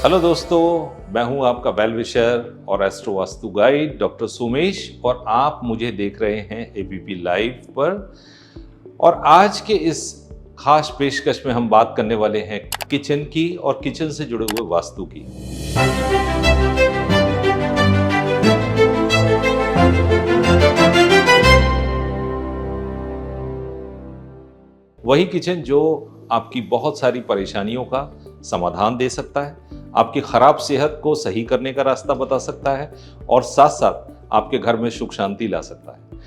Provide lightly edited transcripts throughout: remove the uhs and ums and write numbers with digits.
Hello दोस्तों, मैं हूं आपका वेल विशर और astro vastu guide doctor Sumesh और आप मुझे देख रहे हैं एबीपी लाइव पर। और आज के इस खास पेशकश में हम बात करने वाले हैं किचन की और किचन से जुड़े हुए वास्तु की। वही किचन जो आपकी बहुत सारी परेशानियों का समाधान दे सकता है, आपकी खराब सेहत को सही करने का रास्ता बता सकता है और साथ साथ आपके घर में सुख शांति ला सकता है।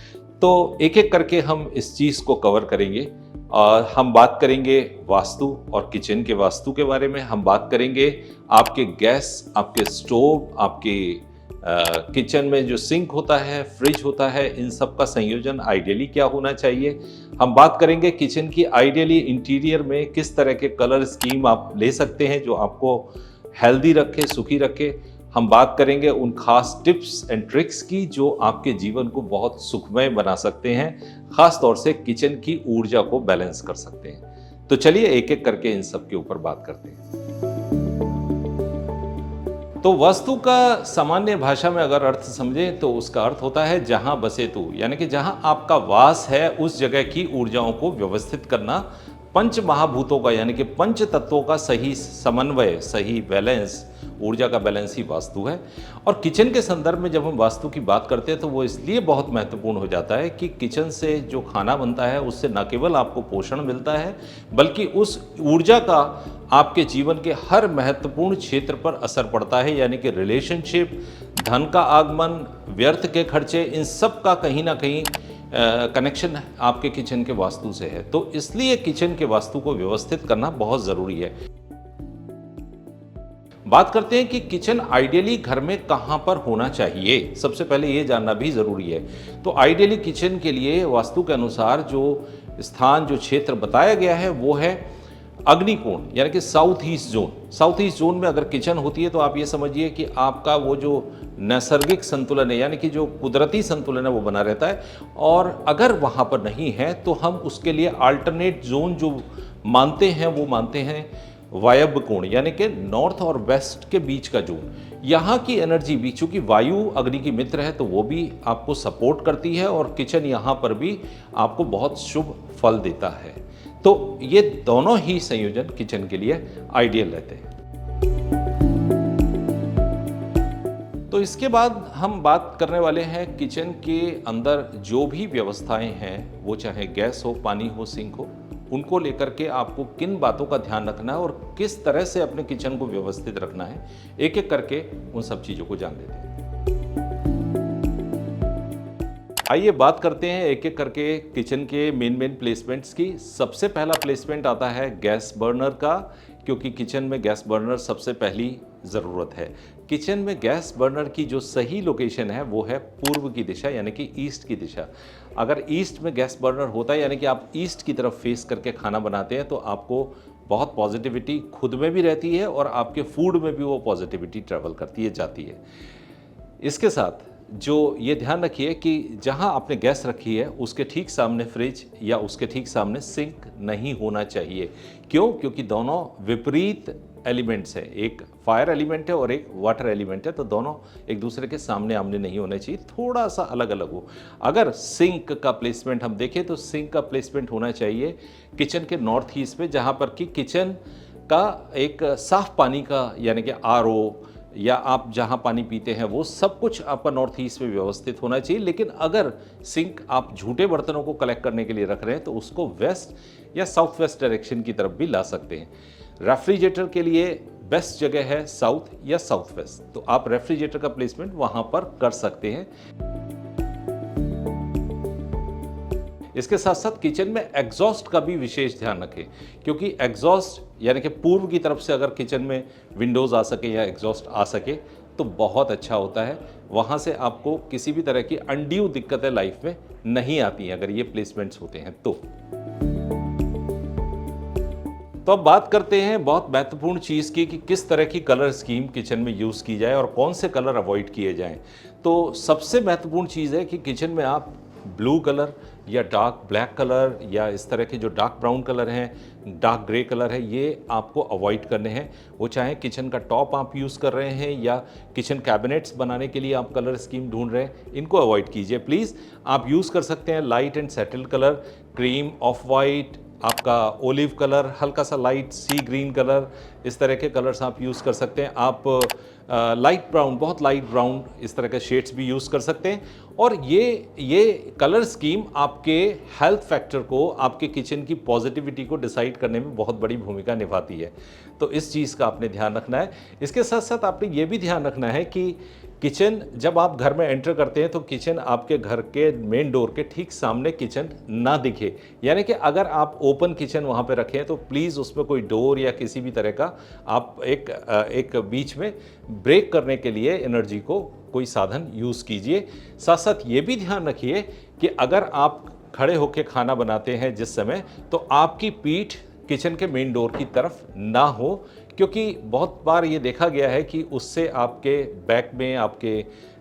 तो एक एक करके हम इस चीज़ को कवर करेंगे और हम बात करेंगे वास्तु और किचन के वास्तु के बारे में। हम बात करेंगे आपके गैस, आपके स्टोव, आपके किचन में जो सिंक होता है, फ्रिज होता है, इन सब का संयोजन आइडियली क्या होना चाहिए। हम बात करेंगे किचन की आइडियली इंटीरियर में किस तरह के कलर स्कीम आप ले सकते हैं जो आपको हेल्दी रखे, सुखी रखे। हम बात करेंगे उन खास टिप्स एंड ट्रिक्स की जो आपके जीवन को बहुत सुखमय बना सकते हैं, खास तौर से किचन की ऊर्जा को बैलेंस कर सकते हैं। तो चलिए एक एक करके इन सब के ऊपर बात करते हैं। तो वास्तु का सामान्य भाषा में अगर अर्थ समझें तो उसका अर्थ होता है जहां बसे तू, यानी कि जहां आपका वास है उस जगह की ऊर्जाओं को व्यवस्थित करना। पंच महाभूतों का यानी कि पंच तत्वों का सही समन्वय, सही बैलेंस, ऊर्जा का बैलेंस ही वास्तु है। और किचन के संदर्भ में जब हम वास्तु की बात करते हैं तो वो इसलिए बहुत महत्वपूर्ण हो जाता है कि किचन से जो खाना बनता है उससे न केवल आपको पोषण मिलता है बल्कि उस ऊर्जा का आपके जीवन के हर महत्वपूर्ण क्षेत्र पर असर पड़ता है, यानी कि रिलेशनशिप, धन का आगमन, व्यर्थ के खर्चे, इन सब का कहीं ना कहीं कनेक्शन आपके किचन के वास्तु से है। तो इसलिए किचन के वास्तु को व्यवस्थित करना बहुत ज़रूरी है। बात करते हैं कि किचन आइडियली घर में कहाँ पर होना चाहिए। सबसे पहले ये जानना भी ज़रूरी है। तो आइडियली किचन के लिए वास्तु के अनुसार जो स्थान, जो क्षेत्र बताया गया है वो है अग्निकोण, यानी कि south east zone. South east zone में अगर किचन होती है तो आप ये समझिए कि आपका वो जो नैसर्गिक संतुलन है, यानी कि जो कुदरती संतुलन है वो बना रहता है। और अगर वहाँ पर नहीं है तो हम उसके लिए अल्टरनेट जोन जो मानते हैं वो मानते हैं वायव्य कोण, यानी कि नॉर्थ और वेस्ट के बीच का जोन। यहाँ की एनर्जी भी, चूंकि वायु अग्नि की मित्र है तो वो भी आपको सपोर्ट करती है और किचन यहाँ पर भी आपको बहुत शुभ फल देता है। तो ये दोनों ही संयोजन किचन के लिए आइडियल रहते हैं। तो इसके बाद हम बात करने वाले हैं किचन के अंदर जो भी व्यवस्थाएं हैं, वो चाहे गैस हो, पानी हो, सिंक हो, उनको लेकर के आपको किन बातों का ध्यान रखना है और किस तरह से अपने किचन को व्यवस्थित रखना है, एक एक करके उन सब चीज़ों को जान लेते हैं। आइए बात करते हैं एक एक करके किचन के मेन प्लेसमेंट्स की। सबसे पहला प्लेसमेंट आता है गैस बर्नर का, क्योंकि किचन में गैस बर्नर सबसे पहली ज़रूरत है। किचन में गैस बर्नर की जो सही लोकेशन है वो है पूर्व की दिशा, यानी कि ईस्ट की दिशा। अगर ईस्ट में गैस बर्नर होता है, यानी कि आप ईस्ट की तरफ फेस करके खाना बनाते हैं, तो आपको बहुत पॉजिटिविटी खुद में भी रहती है और आपके फूड में भी वो पॉजिटिविटी ट्रैवल करती है, जाती है। इसके साथ जो ये ध्यान रखिए कि जहां आपने गैस रखी है उसके ठीक सामने फ्रिज या उसके ठीक सामने सिंक नहीं होना चाहिए। क्यों? क्योंकि दोनों विपरीत एलिमेंट्स हैं, एक फायर एलिमेंट है और एक वाटर एलिमेंट है, तो दोनों एक दूसरे के सामने आमने नहीं होने चाहिए, थोड़ा सा अलग अलग हो। अगर सिंक का प्लेसमेंट हम देखें तो सिंक का प्लेसमेंट होना चाहिए किचन के नॉर्थ ईस्ट में, जहाँ पर कि किचन का एक साफ पानी का, यानी कि RO या आप जहां पानी पीते हैं वो सब कुछ आपका नॉर्थ ईस्ट में व्यवस्थित होना चाहिए। लेकिन अगर सिंक आप झूठे बर्तनों को कलेक्ट करने के लिए रख रहे हैं तो उसको वेस्ट या साउथ वेस्ट डायरेक्शन की तरफ भी ला सकते हैं। रेफ्रिजरेटर के लिए बेस्ट जगह है साउथ या साउथ वेस्ट, तो आप रेफ्रिजरेटर का प्लेसमेंट वहां पर कर सकते हैं। इसके साथ साथ किचन में एग्जॉस्ट का भी विशेष ध्यान रखें, क्योंकि एग्जॉस्ट यानी कि पूर्व की तरफ से अगर किचन में विंडोज़ आ सके या एग्जॉस्ट आ सके तो बहुत अच्छा होता है। वहाँ से आपको किसी भी तरह की अनड्यू दिक्कतें लाइफ में नहीं आती हैं अगर ये प्लेसमेंट्स होते हैं तो। अब बात करते हैं बहुत महत्वपूर्ण चीज़ की कि किस तरह की कलर स्कीम किचन में यूज़ की जाए और कौन से कलर अवॉइड किए जाएं। तो सबसे महत्वपूर्ण चीज़ है कि किचन में आप ब्लू कलर या डार्क ब्लैक कलर या इस तरह के जो डार्क ब्राउन कलर हैं, डार्क ग्रे कलर है, ये आपको अवॉइड करने हैं। वो चाहे किचन का टॉप आप यूज़ कर रहे हैं या किचन कैबिनेट्स बनाने के लिए आप कलर स्कीम ढूंढ रहे हैं, इनको अवॉइड कीजिए प्लीज़। आप यूज़ कर सकते हैं light and settled colour, cream, of white, आपका ओलिव कलर, हल्का सा लाइट सी ग्रीन कलर, इस तरह के कलर्स आप यूज़ कर सकते हैं। आप लाइट ब्राउन, बहुत लाइट ब्राउन, इस तरह के शेड्स भी यूज़ कर सकते हैं। और ये कलर स्कीम आपके हेल्थ फैक्टर को, आपके किचन की पॉजिटिविटी को डिसाइड करने में बहुत बड़ी भूमिका निभाती है। तो इस चीज़ का आपने ध्यान रखना है। इसके साथ साथ आपने ये भी ध्यान रखना है कि किचन, जब आप घर में एंटर करते हैं तो किचन आपके घर के मेन डोर के ठीक सामने किचन ना दिखे। यानी कि अगर आप ओपन किचन वहाँ पे रखें तो प्लीज़ उसमें कोई डोर या किसी भी तरह का आप एक बीच में ब्रेक करने के लिए एनर्जी को कोई साधन यूज़ कीजिए। साथ साथ ये भी ध्यान रखिए कि अगर आप खड़े होकर खाना बनाते हैं जिस समय, तो आपकी पीठ किचन के मेन डोर की तरफ ना हो, क्योंकि बहुत बार ये देखा गया है कि उससे आपके बैक में, आपके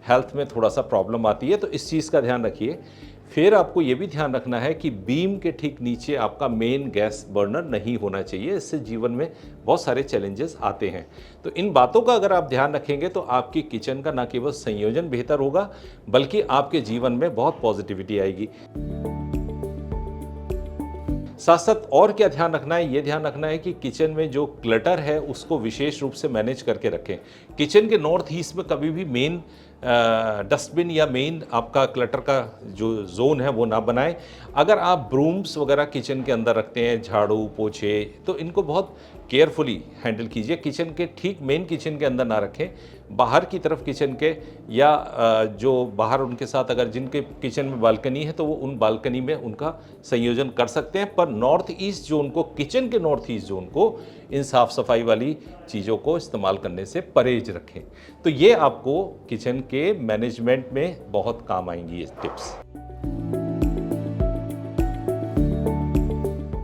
हेल्थ में थोड़ा सा प्रॉब्लम आती है। तो इस चीज़ का ध्यान रखिए। फिर आपको ये भी ध्यान रखना है कि बीम के ठीक नीचे आपका मेन गैस बर्नर नहीं होना चाहिए। इससे जीवन में बहुत सारे चैलेंजेस आते हैं। तो इन बातों का अगर आप ध्यान रखेंगे तो आपकी किचन का न केवल संयोजन बेहतर होगा, बल्कि आपके जीवन में बहुत पॉजिटिविटी आएगी। साथ साथ और क्या ध्यान रखना है, ये ध्यान रखना है कि किचन में जो क्लटर है उसको विशेष रूप से मैनेज करके रखें। किचन के नॉर्थ ईस्ट में कभी भी मेन डस्टबिन या मेन आपका क्लटर का जो जोन है वो ना बनाएं। अगर आप ब्रूम्स वगैरह किचन के अंदर रखते हैं, झाड़ू पोछे, तो इनको बहुत केयरफुली हैंडल कीजिए। किचन के ठीक मेन किचन के अंदर ना रखें, बाहर की तरफ किचन के, या जो बाहर उनके साथ अगर जिनके किचन में बालकनी है तो वो उन बालकनी में उनका संयोजन कर सकते हैं। पर नॉर्थ ईस्ट जोन को, किचन के नॉर्थ ईस्ट जोन को, इन साफ़ सफाई वाली चीज़ों को इस्तेमाल करने से परहेज रखें। तो ये आपको किचन के मैनेजमेंट में बहुत काम आएंगी ये टिप्स।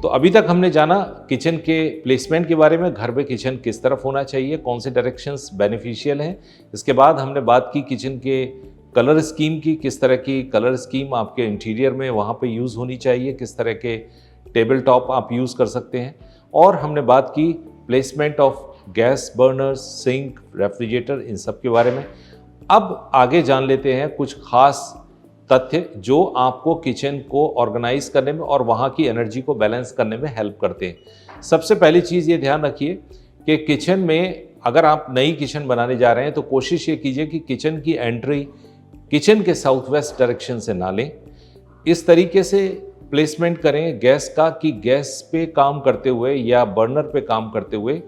तो अभी तक हमने जाना किचन के प्लेसमेंट के बारे में, घर में किचन किस तरफ होना चाहिए, कौन से डायरेक्शंस बेनिफिशियल हैं। इसके बाद हमने बात की किचन के कलर स्कीम की, किस तरह की कलर स्कीम आपके इंटीरियर में वहाँ पे यूज़ होनी चाहिए, किस तरह के टेबल टॉप आप यूज़ कर सकते हैं। और हमने बात की placement of gas burners, sink, refrigerator, इन सब के बारे में। अब आगे जान लेते हैं कुछ खास तथ्य जो आपको किचन को ऑर्गेनाइज करने में और वहाँ की एनर्जी को बैलेंस करने में हेल्प करते हैं। सबसे पहली चीज़ ये ध्यान रखिए कि किचन में अगर आप नई किचन बनाने जा रहे हैं तो कोशिश ये कीजिए कि किचन की एंट्री किचन के साउथ वेस्ट डायरेक्शन से ना लें। इस तरीके से प्लेसमेंट करें गैस का कि गैस पे काम करते हुए या बर्नर पे काम करते हुए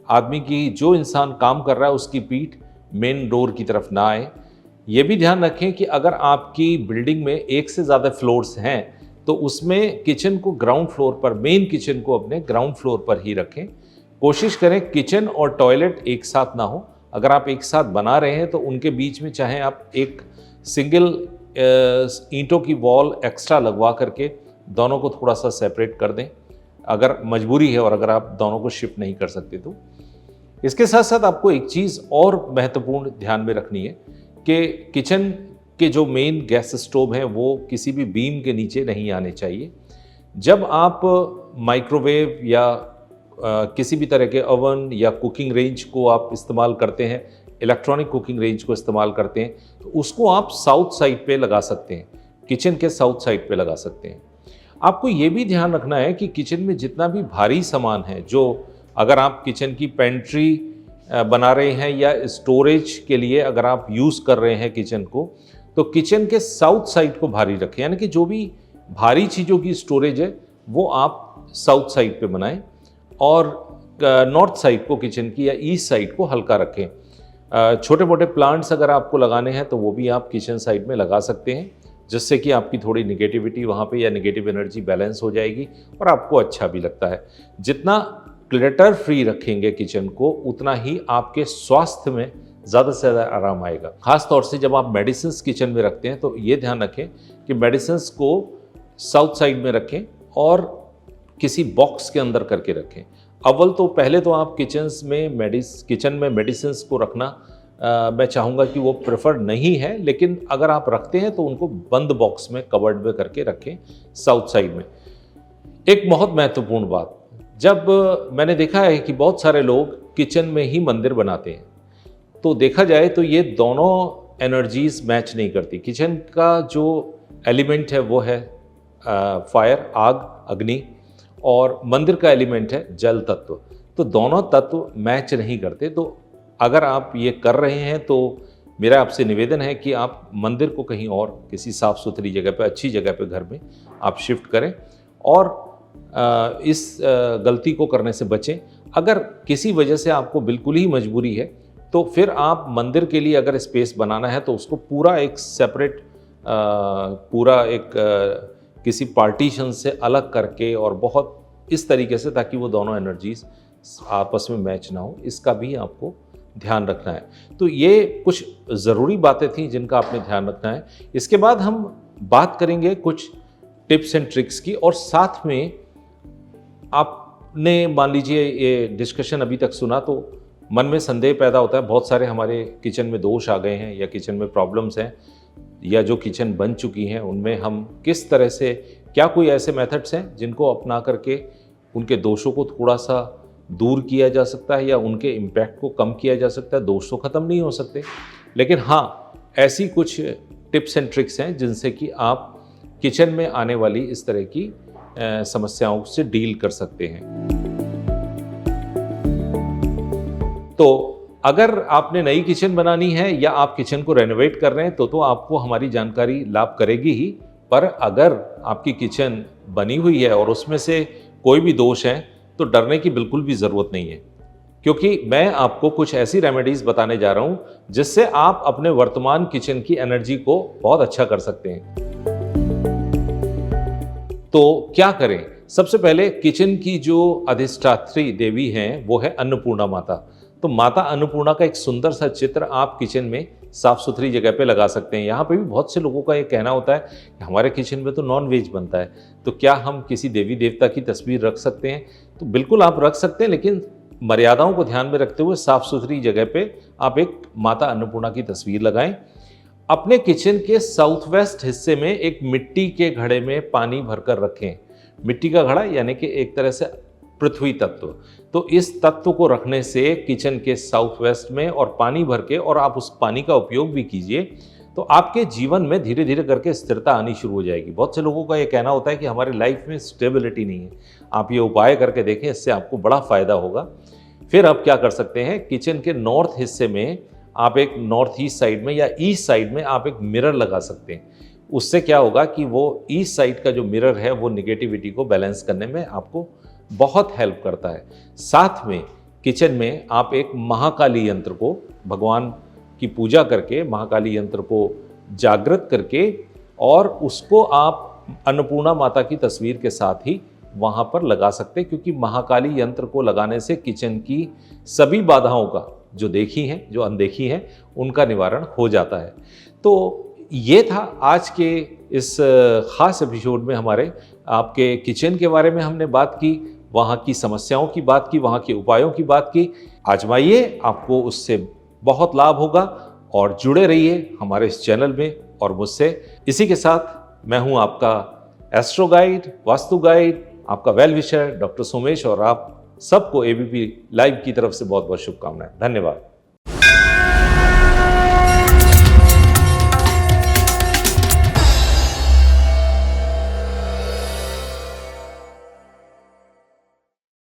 आदमी की, जो इंसान काम कर रहा है उसकी पीठ मेन डोर की तरफ ना आए। ये भी ध्यान रखें कि अगर आपकी बिल्डिंग में एक से ज़्यादा फ्लोर्स हैं तो उसमें किचन को ग्राउंड फ्लोर पर, मेन किचन को अपने ग्राउंड फ्लोर पर ही रखें। कोशिश करें किचन और टॉयलेट एक साथ ना हो। अगर आप एक साथ बना रहे हैं तो उनके बीच में चाहे आप एक सिंगल ईंटों की वॉल एक्स्ट्रा लगवा करके दोनों को थोड़ा सा सेपरेट कर दें, अगर मजबूरी है और अगर आप दोनों को शिफ्ट नहीं कर सकते तो। इसके साथ साथ आपको एक चीज़ और महत्वपूर्ण ध्यान में रखनी है कि किचन के जो मेन गैस स्टोव हैं वो किसी भी बीम के नीचे नहीं आने चाहिए। जब आप माइक्रोवेव या किसी भी तरह के ओवन या कुकिंग रेंज को आप इस्तेमाल करते हैं, इलेक्ट्रॉनिक कुकिंग रेंज को इस्तेमाल करते हैं, तो उसको आप साउथ साइड पे लगा सकते हैं, किचन के साउथ साइड पे लगा सकते हैं। आपको ये भी ध्यान रखना है कि किचन में जितना भी भारी सामान है, जो अगर आप किचन की पेंट्री बना रहे हैं या स्टोरेज के लिए अगर आप यूज़ कर रहे हैं किचन को, तो किचन के साउथ साइड को भारी रखें। यानी कि जो भी भारी चीज़ों की स्टोरेज है वो आप साउथ साइड पे बनाएं और नॉर्थ साइड को, किचन की या ईस्ट साइड को हल्का रखें। छोटे मोटे प्लांट्स अगर आपको लगाने हैं तो वो भी आप किचन साइड में लगा सकते हैं, जिससे कि आपकी थोड़ी निगेटिविटी वहाँ पे या निगेटिव एनर्जी बैलेंस हो जाएगी और आपको अच्छा भी लगता है। जितना क्लटर फ्री रखेंगे किचन को, उतना ही आपके स्वास्थ्य में ज़्यादा से ज़्यादा आराम आएगा। खास तौर से जब आप मेडिसिन्स किचन में रखते हैं तो ये ध्यान रखें कि मेडिसिन्स को साउथ साइड में रखें और किसी बॉक्स के अंदर करके रखें। अव्वल तो पहले तो आप किचन में मेडिसिन्स को रखना मैं चाहूँगा कि वो प्रेफर नहीं है, लेकिन अगर आप रखते हैं तो उनको बंद बॉक्स में कवर्ड में करके रखें साउथ साइड में। एक बहुत महत्वपूर्ण बात, जब मैंने देखा है कि बहुत सारे लोग किचन में ही मंदिर बनाते हैं, तो देखा जाए तो ये दोनों एनर्जीज मैच नहीं करती। किचन का जो एलिमेंट है वो है फायर, आग, अग्नि, और मंदिर का एलिमेंट है जल तत्व। तो दोनों तत्व मैच नहीं करते। तो अगर आप ये कर रहे हैं तो मेरा आपसे निवेदन है कि आप मंदिर को कहीं और किसी साफ़ सुथरी जगह पे, अच्छी जगह पे घर में आप शिफ्ट करें और इस गलती को करने से बचें। अगर किसी वजह से आपको बिल्कुल ही मजबूरी है तो फिर आप मंदिर के लिए अगर स्पेस बनाना है तो उसको पूरा एक सेपरेट, पूरा एक किसी पार्टीशन से अलग करके और बहुत इस तरीके से, ताकि वो दोनों एनर्जीज आपस में मैच ना हो, इसका भी आपको ध्यान रखना है। तो ये कुछ ज़रूरी बातें थी जिनका आपने ध्यान रखना है। इसके बाद हम बात करेंगे कुछ टिप्स एंड ट्रिक्स की, और साथ में आपने मान लीजिए ये डिस्कशन अभी तक सुना तो मन में संदेह पैदा होता है, बहुत सारे हमारे किचन में दोष आ गए हैं या किचन में प्रॉब्लम्स हैं, या जो किचन बन चुकी हैं उनमें हम किस तरह से, क्या कोई ऐसे मेथड्स हैं जिनको अपना करके उनके दोषों को थोड़ा सा दूर किया जा सकता है या उनके इम्पैक्ट को कम किया जा सकता है। दोष तो ख़त्म नहीं हो सकते, लेकिन हाँ, ऐसी कुछ टिप्स एंड ट्रिक्स हैं जिनसे कि आप किचन में आने वाली इस तरह की समस्याओं से डील कर सकते हैं। तो अगर आपने नई किचन बनानी है या आप किचन को रेनोवेट कर रहे हैं तो आपको हमारी जानकारी लाभ करेगी ही, पर अगर आपकी किचन बनी हुई है और उसमें से कोई भी दोष है तो डरने की बिल्कुल भी ज़रूरत नहीं है, क्योंकि मैं आपको कुछ ऐसी रेमेडीज़ बताने जा रहा हूं जिससे आप अपने वर्तमान किचन की एनर्जी को बहुत अच्छा कर सकते हैं। तो क्या करें? सबसे पहले किचन की जो अधिष्ठात्री देवी हैं वो है अन्नपूर्णा माता। तो माता अन्नपूर्णा का एक सुंदर सा चित्र आप किचन में साफ सुथरी जगह पे लगा सकते हैं। यहाँ पे भी बहुत से लोगों का ये कहना होता है कि हमारे किचन में तो नॉन वेज बनता है, तो क्या हम किसी देवी देवता की तस्वीर रख सकते हैं? तो बिल्कुल आप रख सकते हैं, लेकिन मर्यादाओं को ध्यान में रखते हुए साफ सुथरी जगह पे आप एक माता अन्नपूर्णा की तस्वीर लगाएं। अपने किचन के साउथ वेस्ट हिस्से में एक मिट्टी के घड़े में पानी भरकर रखें। मिट्टी का घड़ा यानी कि एक तरह से पृथ्वी तत्व। तो इस तत्व को रखने से किचन के साउथ वेस्ट में और पानी भर के, और आप उस पानी का उपयोग भी कीजिए, तो आपके जीवन में धीरे धीरे करके स्थिरता आनी शुरू हो जाएगी। बहुत से लोगों का ये कहना होता है कि हमारे लाइफ में स्टेबिलिटी नहीं है। आप ये उपाय करके देखें, इससे आपको बड़ा फायदा होगा। फिर आप क्या कर सकते हैं, किचन के नॉर्थ हिस्से में आप एक नॉर्थ ईस्ट साइड में या ईस्ट साइड में आप एक मिरर लगा सकते हैं। उससे क्या होगा कि वो ईस्ट साइड का जो मिरर है वो निगेटिविटी को बैलेंस करने में आपको बहुत हेल्प करता है। साथ में किचन में आप एक महाकाली यंत्र को, भगवान की पूजा करके महाकाली यंत्र को जागृत करके, और उसको आप अन्नपूर्णा माता की तस्वीर के साथ ही वहाँ पर लगा सकते हैं, क्योंकि महाकाली यंत्र को लगाने से किचन की सभी बाधाओं का, जो देखी हैं जो अनदेखी हैं, उनका निवारण हो जाता है। तो ये था आज के इस ख़ास एपिसोड में हमारे आपके किचन के बारे में हमने बात की, वहाँ की समस्याओं की बात की, वहाँ के उपायों की बात की। आजमाइए, आपको उससे बहुत लाभ होगा, और जुड़े रहिए हमारे इस चैनल में और मुझसे। इसी के साथ मैं हूँ आपका एस्ट्रो गाइड, वास्तु गाइड, आपका वेल विशर डॉक्टर सोमेश, और आप सबको एबीपी लाइव की तरफ से बहुत बहुत शुभकामनाएं। धन्यवाद।